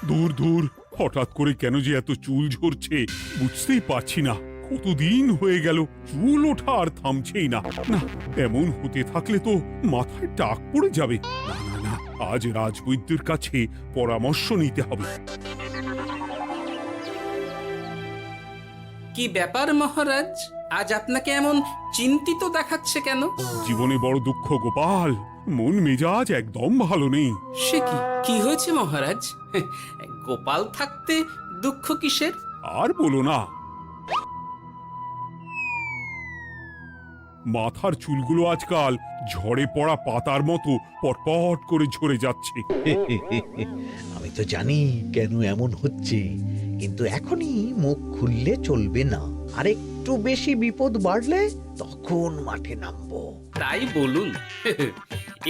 দূর দূর, হঠাৎ করে কেন যে এত চুল ঝরছে বুঝতেই পারছি না। কতদিন হয়ে গেল চুল ওঠা আর থামছেই না। না, এমন হতে থাকলে তো মাথায় টাক পড়ে যাবে। না না না, আজ রাজবৈদ্যের কাছে পরামর্শ নিতে হবে। কি ব্যাপার মহারাজ, আজ আপনাকে এমন চিন্তিত দেখাচ্ছে কেন? জীবনে বড় দুঃখ গোপাল, মন মেজাজ একদম ভালো নেই। সে কি, কি হয়েছে মহারাজ? গোপাল থাকতে দুঃখ কিসের? আর বলো না, মাথার চুলগুলো আজকাল ঝড়ে পড়া পাতার মতো পটপট করে ঝরে যাচ্ছে। আমি তো জানি কেন এমন হচ্ছে, কিন্তু এখনই মুখ খুললে চলবে না। আর একটু বেশি বিপদ বাড়লে তখন মাঠে নামবো। তাই বলুন।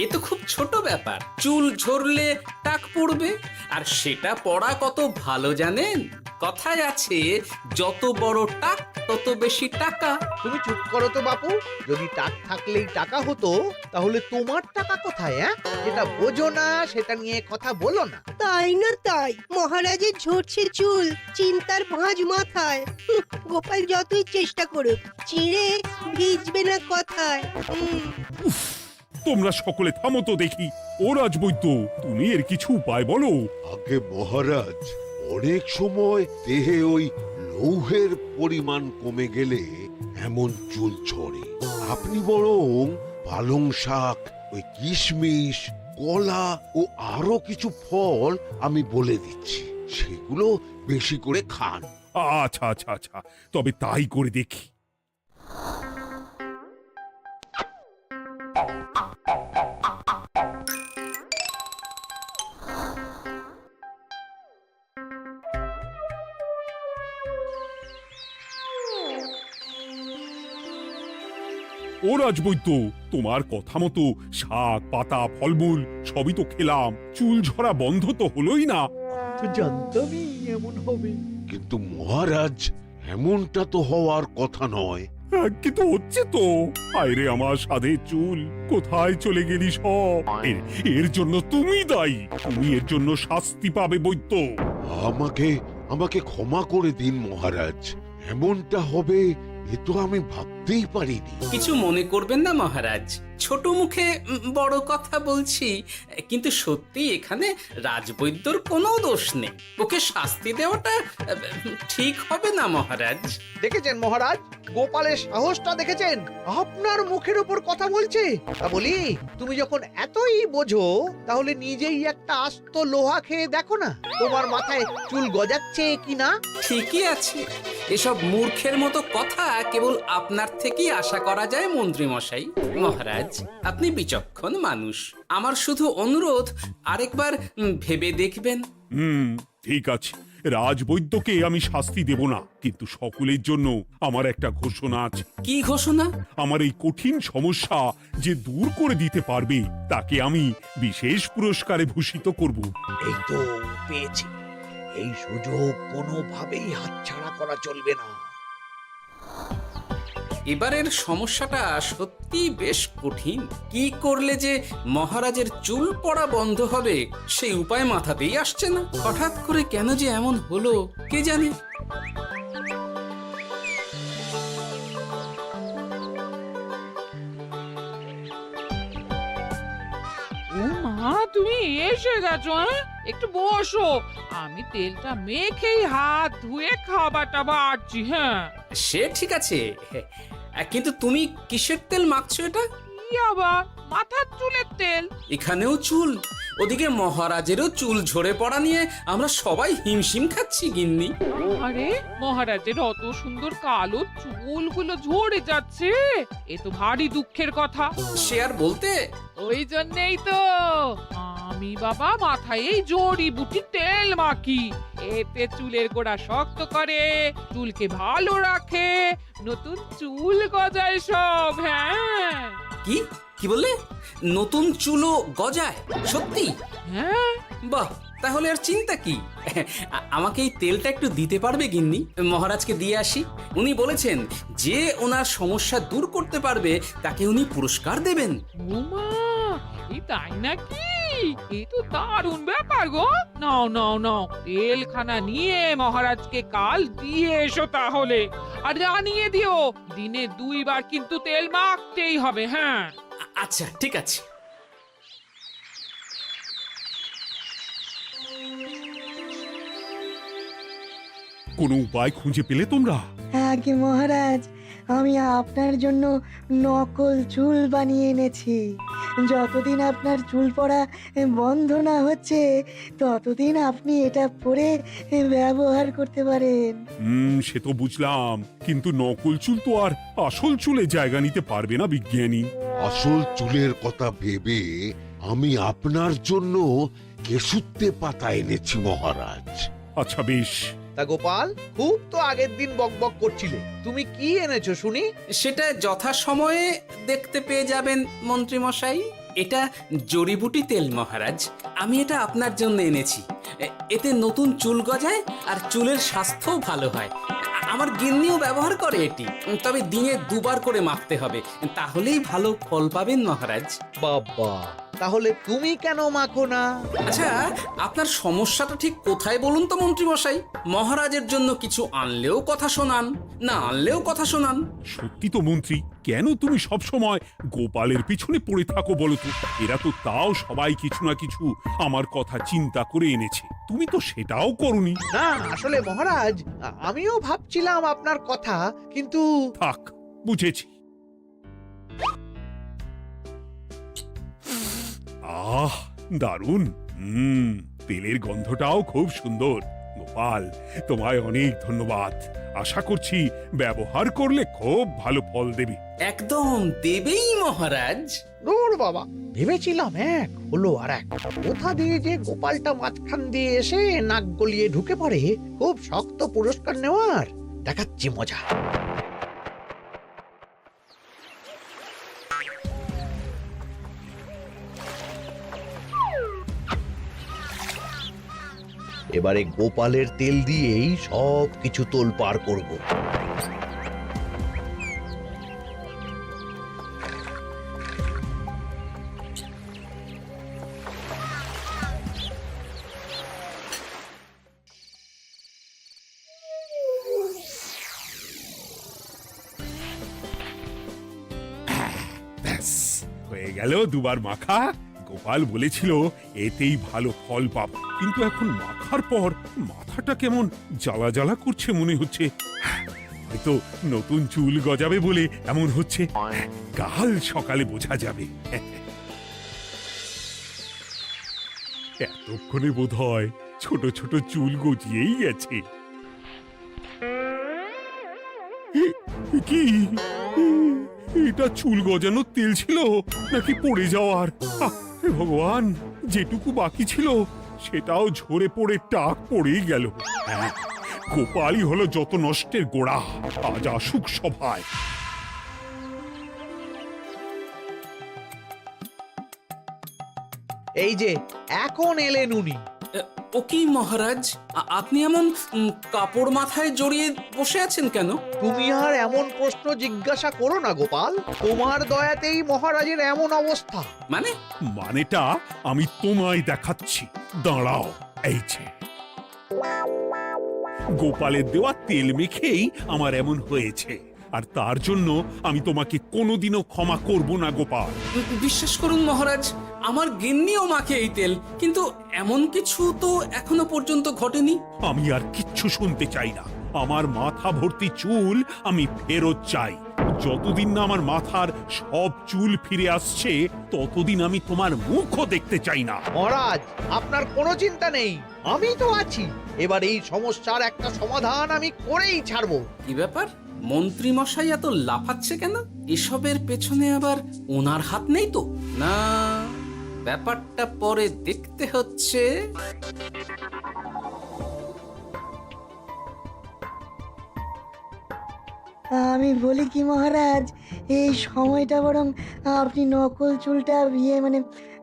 এ তো খুব ছোট ব্যাপার, চুল ঝরলে টাক পড়বে, আর সেটা পড়া কত ভালো জানেন? কথায় আছে, যত বড় টাক তত বেশি টাকা। তুমি চুপ করো তো বাপু। যদি টাক থাকলেই টাকা হতো, তাহলে তোমার টাকা কোথায়? যেটা বোঝো না সেটা নিয়ে কথা বলো না। তাই না তাই, মহারাজের ঝরছে চুল, চিন্তার ভাঁজ মাথায়। গোপাল যতই চেষ্টা করুক, চিড়ে ভিজবে না কথায়। উফ, তোমরা সকলে থামো তো দেখি। ও রাজবৈদ্য, তুমি এর কিছু উপায় বলো। আগে মহারাজ, অনেক সময় দেহে ওই লৌহের পরিমাণ কমে গেলে এমন চুল ঝরে। আপনি বরং পালং শাক, ওই কিশমিশ, কলা ও আরো কিছু ফল আমি বলে দিচ্ছি, সেগুলো বেশি করে খান। আচ্ছা আচ্ছা আচ্ছা, তবে তাই করে দেখি। ও রাজবৈদ্য, তোমার কথা মতো শাক পাতা ফলমূল সবই তো খেলাম, চুল ঝরা বন্ধ তো হলোই না। তো জানতামই এমন হবে। কিন্তু মহারাজ, এমনটা তো হওয়ার কথা নয়। কিন্তু হচ্ছে তো। আরে আমার সাধে চুল, কোথায় চলে গেলি সব? এর জন্য তুমি দায়ী। তুমি এর জন্য শাস্তি পাবে বৈদ্য। আমাকে আমাকে ক্ষমা করে দিন মহারাজ, এমনটা হবে এ তো আমি ভাবতেই পারিনি। কিছু মনে করবেন না মহারাজ, ছোট মুখে বড় কথা বলছি, কিন্তু সত্যি এখানে রাজবৈদ্যর কোনো দোষ নেই। ওকে শাস্তি দেওয়াটা ঠিক হবে না মহারাজ। দেখেছেন মহারাজ, গোপালের সাহসটা দেখেছেন? আপনার মুখের উপর কথা বলছে। তা বলি, তুমি যখন এতই বোঝো, তাহলে নিজেই একটা আস্ত লোহা খেয়ে দেখো না, তোমার মাথায় চুল গজাচ্ছে কিনা। ঠিকই আছে, এসব মূর্খের মতো কথা কেবল আপনার থেকেই আশা করা যায় মন্ত্রী মশাই। মহারাজ, আপনি বিচক্ষণ মানুষ, আমার শুধু অনুরোধ, আরেকবার ভেবে দেখবেন। ঠিক আছে, রাজবৈদ্যকে আমি শাস্তি দেব না, কিন্তু সকলের জন্য আমার একটা ঘোষণা আছে। কি ঘোষণা? আমার এই কঠিন সমস্যা যে দূর করে দিতে পারবে, তাকে আমি বিশেষ পুরস্কারে ভূষিত করব। এই তো পেয়েছি, এই সুযোগ কোনোভাবেই হাতছাড়া করা চলবে না। এবারের সমস্যাটা সত্যি বেশ কঠিন। কি করলে যে মহারাজের চুল পড়া বন্ধ হবে সেই উপায় মাথাতেই আসছে না। হঠাৎ করে কেন যে এমন হলো কে জানে। ও মা, তুমি এসে গেছো? একটু বসো, আমি তেলটা মেখেই হাত ধুয়ে খাবারটা বাড়ছি। হ্যাঁ, সে ঠিক আছে, কিন্তু তুমি কিসের তেল মাখছো এটা? কি আবার মাথার চুলের তেল? এখানেও চুল, ওদিকে মহারাজেরও চুল ঝরে পড়া নিয়ে আমরা সবাই হিমশিম খাচ্ছি গিন্নি। আরে, মহারাজের অত সুন্দর কালো চুলগুলো ঝরে যাচ্ছে, এ তো ভারী দুঃখের কথা। সে আর বলতে। ওই জন্যই তো আমি বাবা মাথায় এই জড়িবুটি তেল মাখি। এতে চুলের গোড়া শক্ত করে, চুলকে ভালো রাখে, নতুন চুল গজায় সব। হ্যাঁ। কি কি বললে? নতুন চুলও গজায়? সত্যি? হ্যাঁ, বাহ, তাহলে আর চিন্তা কি? আমাকে এই তেলটা একটু দিতে পারবে গিন্নি? মহারাজকে দিয়ে আসি। উনি বলেছেন যে ওনার সমস্যা দূর করতে পারবে তাকে উনি পুরস্কার দেবেন। উমা, এই তাই নাকি? এ তো দারুণ ব্যাপার গো। নাও নাও নাও, তেলখানা নিয়ে মহারাজকে কাল দিয়ে এসো তাহলে। আর জানিয়ে দিও, দিনে 2 বার কিন্তু তেল মাখতেই হবে। হ্যাঁ, আচ্ছা, ঠিক আছে। কোনো উপায় খুঁজে পেলে তোমরা? আগে মহারাজ, আমি আপনার জন্য নকল চুল বানিয়ে এনেছি। যতদিন আপনার চুল পড়া বন্ধ না হচ্ছে ততদিন আপনি এটা পরে ব্যবহার করতে পারেন। সে তো বুঝলাম, কিন্তু নকল চুল তো আর আসল চুলে জায়গা নিতে পারবে না বিজ্ঞানী। আসল চুলের কথা ভেবে আমি আপনার জন্য কেশুত্তে পাতা এনেছি মহারাজ। আচ্ছা বেশ। তা গোপাল, খুব তো আগের দিন বকবক করছিলে, তুমি কি এনেছো শুনি? সেটা যথাসময়ে দেখতে পেয়ে যাবেন মন্ত্রী মশাই। এটা জড়িবুটি তেল মহারাজ। আমি এটা আপনার জন্য এনেছি। এতে নতুন চুল গজায় আর চুলের স্বাস্থ্যও ভালো হয়। আমার গিন্নিও ব্যবহার করে এটি, তবে দিনে 2 বার করে মাখতে হবে, তাহলেই ভালো ফল পাবেন মহারাজ। বাবা, তাহলে তুমি কেন মাখো না? আচ্ছা, আপনার সমস্যাটা ঠিক কোথায় বলুন তো মন্ত্রী মশাই? মহারাজের জন্য কিছু আনলেও কথা শোনান, না আনলেও কথা শোনান। সত্যি তো মন্ত্রী, কেন তুমি সব সময় গোপালের পিছনে পড়ে থাকো বলো তো? এরা তো তাও সবাই কিছু না কিছু আমার কথা চিন্তা করে এনেছে, তুমি তো সেটাও করনি। না, আসলে মহারাজ, আমিও ভাবছিলাম আপনার কথা, কিন্তু থাক, বুঝেছি। আহ, দারুণ। তেলের গন্ধটাও খুব সুন্দর। গোপাল, তোমায় অনেক ধন্যবাদ। আশা করছি ব্যবহার করলে খুব ভালো ফল দেবে। একদম দেবেই মহারাজ। দূর বাবা, ভেবেছিলাম এক, হলো আর এক। কোথা দিয়ে যে গোপালটা মাঝখান দিয়ে এসে নাক গলিয়ে ঢুকে পড়ে, খুব শক্ত পুরস্কার নেওয়ার। দেখাচ্ছি মজা। এবারে গোপালের তেল দিয়েই সব কিছু তোলপাড় করব। ব্যাস, হয়ে গেল 2 বার মাখা। গোপাল বলেছিল এতেই ভালো ফল পাবো, কিন্তু এখন মাখার পর মাথাটা কেমন জ্বালা জ্বালা করছে মনে হচ্ছে। হয়তো নতুন চুল গজাবে বলে এমন হচ্ছে, কাল সকালে বোঝা যাবে। এতক্ষণে বোধ হয় ছোট ছোট চুল গজিয়েই গেছে। কি এটা চুল গজানোর তেল ছিল নাকি পড়ে যাওয়ার? হে ভগবান, যেটুকু বাকি ছিল সেটাও ঝরে পড়ে টাক পড়েই গেল। হ্যাঁ, গোপালই হলো যত নষ্টের গোড়া। আজ আসুক সভায়। এই যে এখন এলেন উনি। ও কি মহারাজ, আপনি এমন কাপড় মাথায় জড়িয়ে বসে আছেন কেন? তুমি আর এমন প্রশ্ন জিজ্ঞাসা করো না গোপাল, তোমার দয়াতেই মহারাজের এমন অবস্থা। মানেটা আমি তোমায় দেখাচ্ছি, দাঁড়াও। এই যে গোপালের দেওয়া তেল মেখেই আমার এমন হয়েছে, আর তার জন্য আমি তোমাকে কোনোদিনও ক্ষমা করব না গোপাল। বিশ্বাস করুন মহারাজ, আমার গিন্নিও মাখে এই তেল, কিন্তু এমন কিছু তো এখনো পর্যন্ত ঘটেনি। আমি আর কিচ্ছু শুনতে চাই না। আমার মাথা ভর্তি চুল আমি ফেরত চাই। যতদিন না আমার মাথার সব চুল ফিরে আসছে ততদিন আমি তোমার মুখও দেখতে চাই না। মহারাজ, আপনার কোনো চিন্তা নেই, আমি তো আছি। এবার এই সমস্যার একটা সমাধান আমি করেই ছাড়বো। কি ব্যাপার, মন্ত্রী মশাই এত লাফাচ্ছে কেন? এসবের পেছনে আবার ওনার হাত নেই তো? না, ব্যাপারটা পরে দেখতে হচ্ছে। আমি বলি কি মহারাজ, এই সময়টা বরং আপনি নকল চুলটা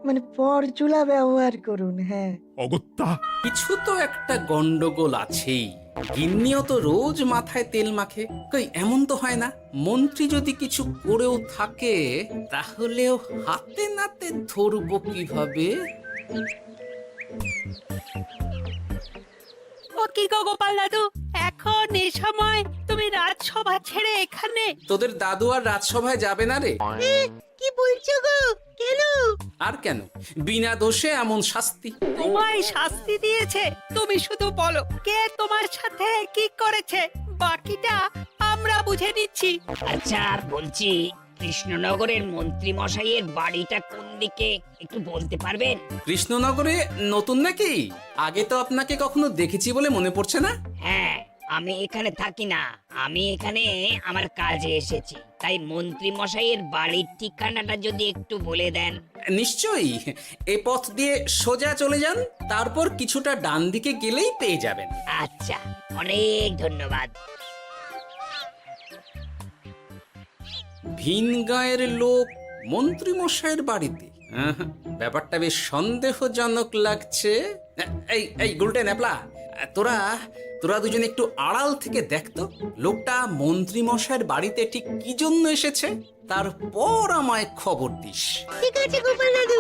মানে পরচুলা ব্যবহার করুন। হ্যাঁ, অগত্যা, কিছু তো একটা গন্ডগোল আছেই। গিন্নিও তো রোজ মাথায় তেল মাখে, কই এমন তো হয় না। মন্ত্রী যদি কিছু করেও থাকে তাহলেও হাতে নাতে ধরবো কিভাবে? ও কি গো গোপাল দাদু, এখন এই সময় তুমি রাজসভা ছেড়ে এখানে? তোদের দাদু আর রাজসভায় যাবে না রে? কি বলছো গো? কেন? আর কেন, বিনা দোষে এমন শাস্তি। তোমায় শাস্তি দিয়েছে, তুমি শুধু বলো কে তোমার সাথে কি করেছে, বাকিটা আমরা বুঝে নিচ্ছি। আচ্ছা বলছি, কৃষ্ণনগরের মন্ত্রী মশাইয়ের বাড়িটা কোন দিকে একটু বলতে পারবেন? কৃষ্ণনগরে নতুন নাকি? আগে তো আপনাকে কখনো দেখেছি বলে মনে পড়ছে না। হ্যাঁ, আমি এখানে থাকি না, আমি এখানে আমার কাজে এসেছি, তাই মন্ত্রী মশাইয়ের বাড়ির ঠিকানাটা যদি একটু বলে দেন। নিশ্চয়ই, এ পথ দিয়ে সোজা চলে যান, তারপর কিছুটা ডান দিকে গেলেই পেয়ে যাবেন। আচ্ছা, অনেক ধন্যবাদ। ভিন গাঁয়ের লোক মন্ত্রী মশাইয়ের বাড়িতে, ব্যাপারটা বেশ সন্দেহজনক লাগছে। এই এই গুলটে ন্যাপলা, তোরা তোরা দুজন একটু আড়াল থেকে দেখতো লোকটা মন্ত্রী মশাইয়ের বাড়িতে ঠিক কি জন্য এসেছে, তারপর আমায় খবর দিস। ঠিক আছে গোপাল দাদু।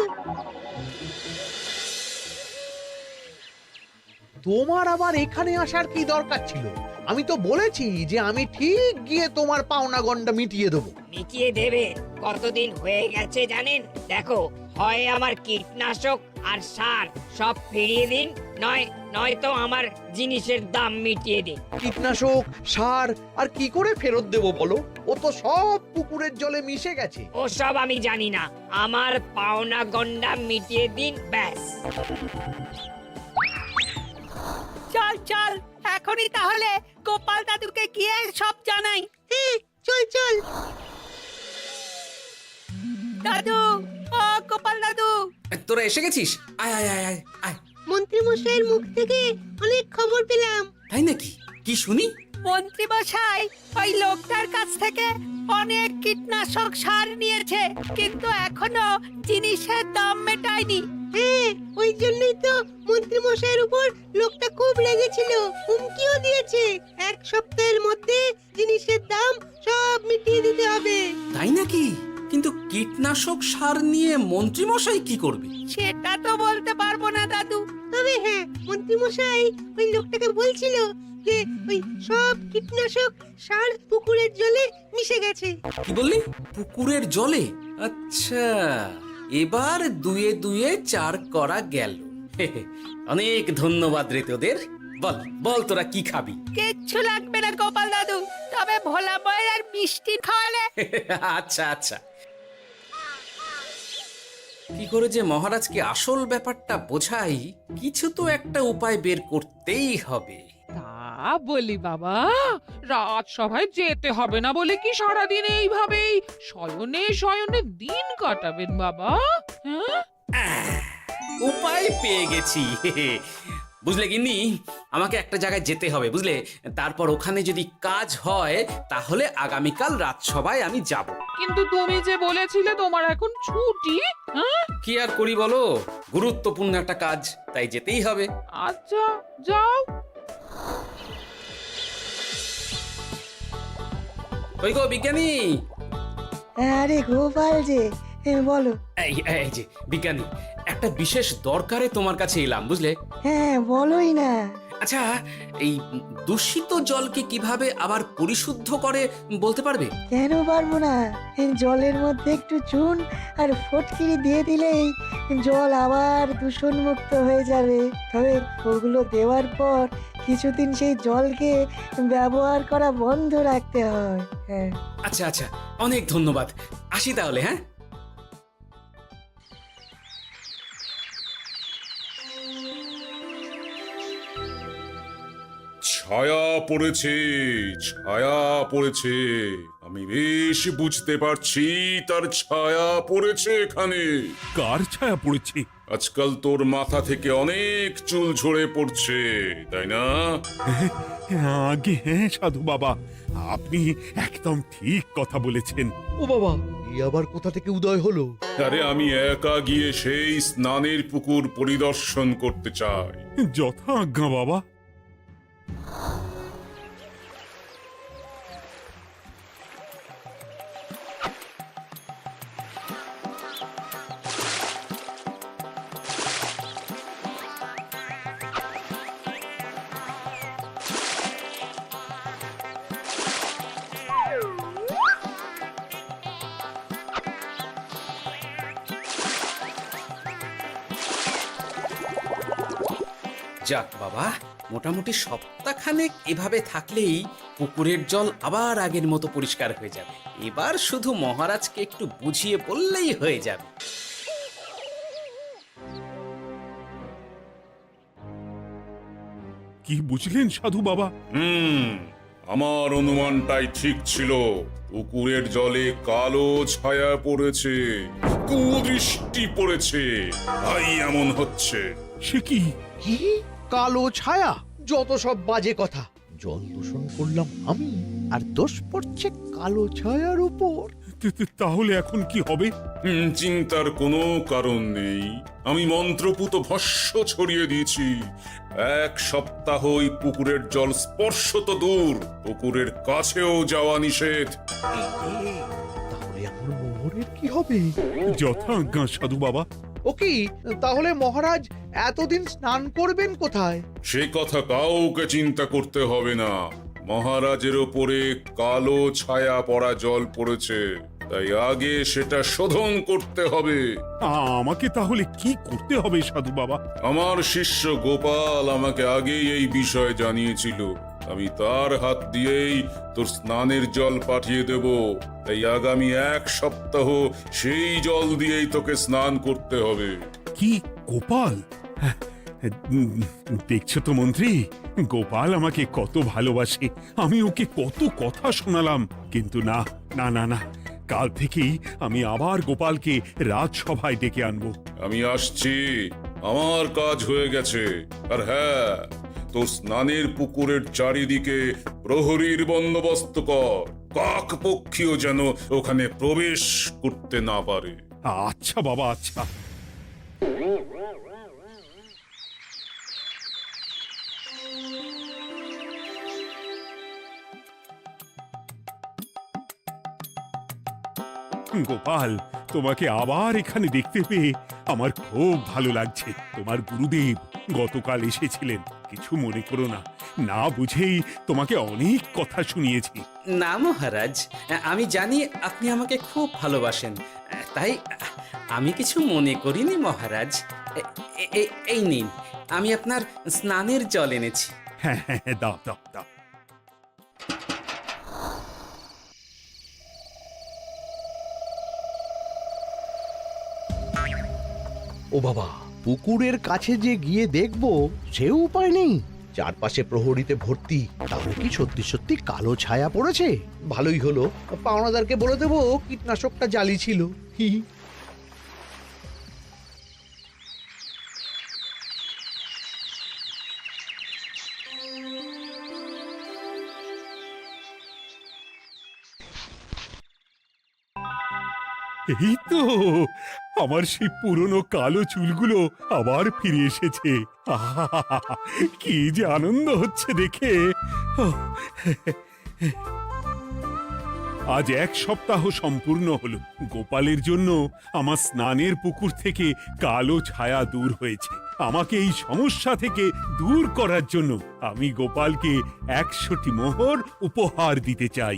তোমার আবার এখানে আসার কি দরকার ছিল? আমি তো বলেছি যে আমি ঠিক গিয়ে তোমার পাওনা গন্ডা মিটিয়ে দেবো। মিটিয়ে দেবে? কতদিন হয়ে গেছে জানেন? দেখো, হয় আমার কীটনাশক আর সার সব ফিরিয়ে দিন, নয়তো আমার জিনিসের দাম মিটিয়ে দিন। কীটনাশক, সার আর কি করে ফেরত দেবো বলো? ও তো সব পুকুরের জলে মিশে গেছে। ওসব আমি জানি না, আমার পাওনা গন্ডা মিটিয়ে দিন, ব্যাস। চল চল, এখনই তাহলে গোপাল দাদুকে গিয়ে সব জানাই। চল চল। দাদু, ও গোপাল দাদু। তোরা এসে গেছিস? আয় আয় আয় আয় আয়। মন্ত্রী মশাইয়ের মুখ থেকে অনেক খবর পেলাম। তাই নাকি? কি শুনি? মন্ত্রী মশাই ওই লোকটার কাছ থেকে অনেক কীটনাশক সার নিয়েছে, কিন্তু এখনো জিনিসের দাম মেটায়নি। হ্যাঁ, ওই জন্যই তো মন্ত্রী মশাইয়ের উপর লোকটা খুব লেগেছিল, হুমকিও দিয়েছে 1 সপ্তাহের মধ্যে জিনিসের দাম সব মিটিয়ে দিতে হবে। তাই নাকি? কিন্তু কীটনাশক সার নিয়ে মন্ত্রী মশাই কি করবে? সেটা তো বলতে পারবো না দাদু। তবে হ্যাঁ, মন্ত্রী মশাই ওই লোকটাকে বলছিল যে ওই সব কীটনাশক সার পুকুরের জলে মিশে গেছে। কি বললি? পুকুরের জলে? আচ্ছা, এবার দুয়ে দুয়ে 4 করা গেল। অনেক ধন্যবাদ রে তোদের। বল বল, তোরা কি খাবি? কিচ্ছু লাগবে না গোপাল দাদু, তবে ভোলা বয়ের আর মিষ্টি খাওয়ালে। আচ্ছা আচ্ছা। কি করে যে মহারাজকে আসল ব্যাপারটা বোঝাই, কিছু তো একটা উপায় বের করতেই হবে। তা বলি বাবা, রাজসভায় যেতে হবে না বলে কি সারাদিন এইভাবেই শয়নে শয়নে দিন কাটাবেন বাবা? হ্যাঁ, উপায় পেয়ে গেছি। বুঝলে গিন্নি, আমাকে একটা জায়গায় যেতে হবে, বুঝলে? তারপর ওখানে যদি কাজ হয় তাহলে আগামীকাল রাজসভায় আমি যাব। কিন্তু তুমি যে বলেছিলে তোমার এখন ছুটি। হ্যাঁ, কি আর করি বলো, গুরুত্বপূর্ণ একটা কাজ, তাই যেতেই হবে। আচ্ছা যাও। কই গো বিজ্ঞানী? আরে গোপাল যে, বলো। এই যে বিজ্ঞানী, একটা বিশেষ দরকারে তোমার কাছে এলাম, বুঝলে? হ্যাঁ, বলোই না। আচ্ছা, এই দূষিত জলকে কিভাবে আবার পরিশুদ্ধ করে বলতে পারবে? কেন পারবো না? জলের মধ্যে একটু চুন আর ফটকিরি দিয়ে দিলেই জল আবার দূষণমুক্ত হয়ে যাবে। তবে ওগুলো দেওয়ার পর কিছুদিন সেই জলকে ব্যবহার করা বন্ধ রাখতে হয়। হ্যাঁ। আচ্ছা আচ্ছা, অনেক ধন্যবাদ, আসি তাহলে। হ্যাঁ, ছায়া পড়েছে, ছায়া পড়েছে, আমি বেশ বুঝতে পারছি তার ছায়া পড়েছে এখানে। কার ছায়া পড়েছে? আজকাল তোর মাথা থেকে অনেক চুল ঝরে পড়ছে, তাই না? আগে হ্যাঁ সাধু বাবা, আপনি একদম ঠিক কথা বলেছেন। ও বাবা, এ আবার কোথা থেকে উদয় হলো? আরে আমি একা গিয়ে সেই স্নানের পুকুর পরিদর্শন করতে চাই। যথা আজ্ঞা বাবা। যাক বাবা, মোটামুটি সপ্তাহখানেক এভাবে থাকলেই পুকুরের জল আবার আগের মতো পরিষ্কার হয়ে যাবে। এবার শুধু মহারাজকে একটু বুঝিয়ে বললেই হয়ে যাবে। কি বুঝলেন সাধু বাবা? আমার অনুমানটাই ঠিক ছিল। পুকুরের জলে কালো ছায়া পড়েছে, কুদৃষ্টি পড়েছে, তাই এমন হচ্ছে। সে কি? কি কালো ছায়া? যত সব বাজে কথা। জল দূষণ করলাম আমি, আর দোষ পড়ছে কালো ছায়ার উপর। তাহলে এখন কি হবে? চিন্তার কোনো কারণ নেই। আমি মন্ত্রপুত ভস্য ছড়িয়ে দিয়েছি। 1 সপ্তাহ ওই পুকুরের জল স্পর্শ তো দূর, পুকুরের কাছেও যাওয়া নিষেধ। তাহলে আমার মোহরের কি হবে? যথা আজ্ঞা সাধু বাবা। ও কি, তাহলে মহারাজ এতদিন স্নান করবেন কোথায়? সে কথা কাউকে চিন্তা করতে হবে না। মহারাজের ওপরে কালো ছায়া পড়া জল পড়েছে, তাই আগে সেটা শোধন করতে হবে। আমাকে তাহলে কি করতে হবে সাধু বাবা? আমার শিষ্য গোপাল আমাকে আগেই এই বিষয় জানিয়েছিল। আমি তার হাত দিয়েই তোর স্নানের জল পাঠিয়ে দেব। তাই আগামী 1 সপ্তাহ সেই জল দিয়েই তোকে স্নান করতে হবে। কি গোপাল? দেখছো তো মন্ত্রী, গোপাল আমাকে কত ভালোবাসে। আমি ওকে কত কথা শোনালাম, কিন্তু না না না না, কাল থেকেই আমি আবার গোপালকে রাজসভায় ডেকে আনবো। আমি আসছি, আমার কাজ হয়ে গেছে। আর হ্যাঁ, তোর স্নানের পুকুরের চারিদিকে প্রহরীর বন্দোবস্ত কর। কাক পক্ষীও যেন ওখানে প্রবেশ করতে না পারে। আচ্ছা বাবা, আচ্ছা। গোপাল, তোমাকে আবার এখানে দেখতে পেয়ে আমার খুব ভালো লাগছে। তোমার গুরুদেব গতকাল এসেছিলেন, কিছু মনে করো না। না বুঝেই তোমাকে অনেক কথা শুনিয়েছি। না মহারাজ, আমি জানি আপনি আমাকে খুব ভালোবাসেন, তাই আমি কিছু মনে করিনি মহারাজ। এই নিন, আমি আপনার স্নানের জল এনেছি। হ্যাঁ হ্যাঁ হ্যাঁ, দাও দাও দাও। ও বাবা, পুকুরের কাছে যে গিয়ে দেখবো সেও উপায় নেই। চারপাশে প্রহরীতে ভর্তি। তাহলে কি সত্যি সত্যি কালো ছায়া পড়েছে? ভালোই হলো, পাওনাদারকে বলে দেবো কীটনাশকটা জালি ছিল। হি হি। এই তো আমার সেই পুরনো কালো চুলগুলো আবার ফিরে এসেছে। আহা, কি যে আনন্দ হচ্ছে দেখে। আজ 1 সপ্তাহ সম্পূর্ণ হলো। গোপালের জন্য আমার স্নানের পুকুর থেকে কালো ছায়া দূর হয়েছে। আমাকে এই সমস্যা থেকে দূর করার জন্য আমি গোপালকে 100টি মোহর উপহার দিতে চাই।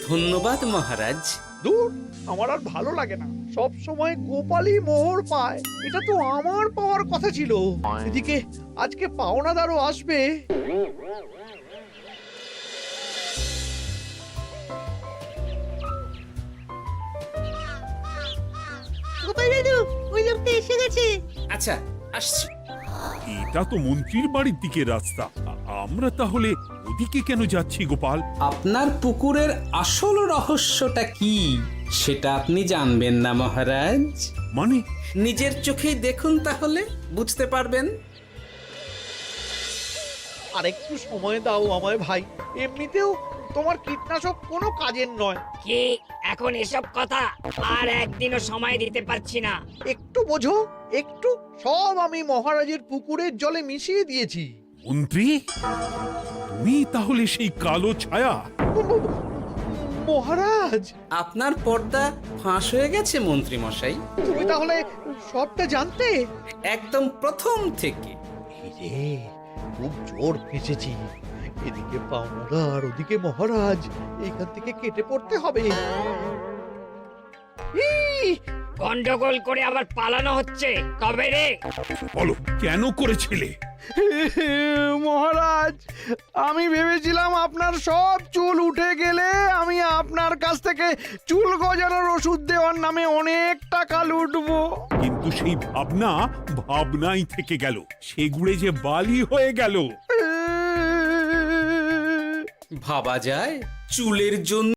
ধন্যবাদ মহারাজ। দূর, আমার আর ভালো লাগে না। সব সময় গোপালই মোহর পায়, এটা তো আমার পাওয়ার কথা ছিল। এদিকে আজকে পাওনাদারও আসবে। গোপাল দাদু, ওই লোকটা এসে গেছে। আচ্ছা, আসছি। এটা তো মন্ত্রীর বাড়ির দিকে রাস্তা। আমরা তাহলে ওদিকে কেন যাচ্ছি গোপাল? আপনার পুকুরের আসল রহস্যটা কি সেটা আপনি জানবেন না মহারাজ? মানে? নিজের চোখেই দেখুন, তাহলে বুঝতে পারবেন। আর একটু সময় দাও আমায় ভাই। এমনিতেও তোমার কীটনাশক কোনো কাজের নয়। কি এখন এসব কথা আর একদিনও সময় দিতে পারছি না। একটু বোঝো, একটু। সব আমি মহারাজের পুকুরের জলে মিশিয়ে দিয়েছি। মন্ত্রী, তুমি তাহলে সেই কালো ছায়া? মহারাজ, আপনার পর্দা ফাঁস হয়ে গেছে মন্ত্রী মশাই। তুমি তাহলে সবটা জানতে? একদম প্রথম থেকে। এই রে, খুব জোর ফেঁসেছি। এদিকে পাওনাদার, ওদিকে মহারাজ, এইখান থেকে কেটে পড়তে হবে। ই! গন্ডগোল করে আবার পালানো হচ্ছে কবে রে? বলো, কেন করেছিলে? মহারাজ, আমি ভেবেছিলাম আপনার সব চুল উঠে গেলে আমি আপনার কাছ থেকে চুল গজানোর ওষুধ দেওয়ার নামে অনেক টাকা লুটবো। কিন্তু সেই ভাবনা ভাবনাই থেকে গেল, সেগুড়ে যে বালি হয়ে গেল। ভাবা যায় চুলের জন্য